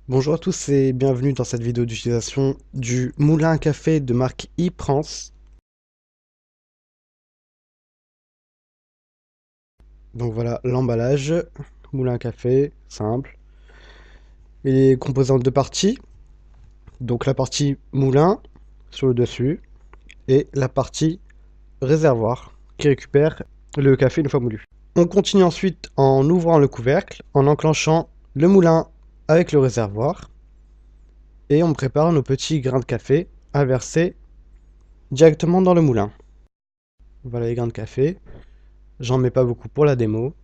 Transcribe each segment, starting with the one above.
Bonjour à tous et bienvenue dans cette vidéo d'utilisation du moulin à café de marque Ypres. Donc voilà l'emballage, moulin à café, simple. Il est composé en deux parties. Donc la partie moulin sur le dessus et la partie réservoir qui récupère le café une fois moulu. On continue ensuite en ouvrant le couvercle, en enclenchant le moulin avec le réservoir et on prépare nos petits grains de café à verser directement dans le moulin. Voilà les grains de café. J'en mets pas beaucoup pour la démo.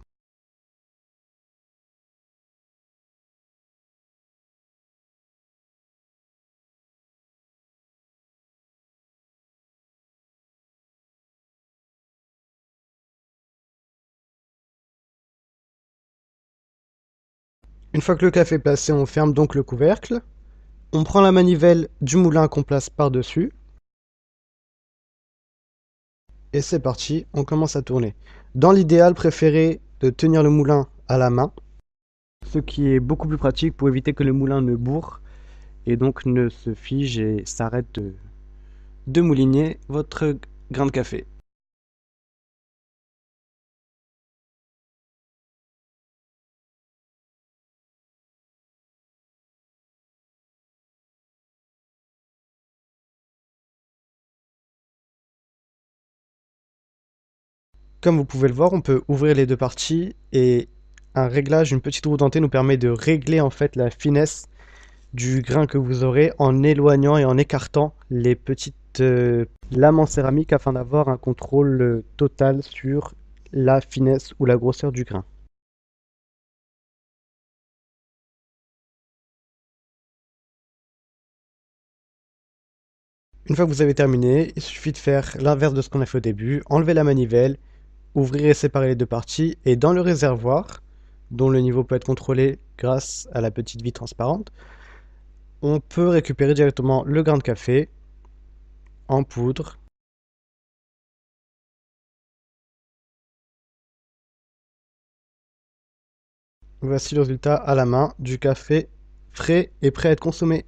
Une fois que le café est placé, on ferme donc le couvercle. On prend la manivelle du moulin qu'on place par-dessus. Et c'est parti, on commence à tourner. Dans l'idéal, préférez de tenir le moulin à la main, ce qui est beaucoup plus pratique pour éviter que le moulin ne bourre et donc ne se fige et s'arrête de mouliner votre grain de café. Comme vous pouvez le voir, on peut ouvrir les deux parties et un réglage, une petite roue dentée nous permet de régler en fait la finesse du grain que vous aurez en éloignant et en écartant les petites lames en céramique afin d'avoir un contrôle total sur la finesse ou la grosseur du grain. Une fois que vous avez terminé, il suffit de faire l'inverse de ce qu'on a fait au début, enlever la manivelle, ouvrir et séparer les deux parties, et dans le réservoir, dont le niveau peut être contrôlé grâce à la petite vie transparente, on peut récupérer directement le grain de café en poudre. Voici le résultat à la main du café frais et prêt à être consommé.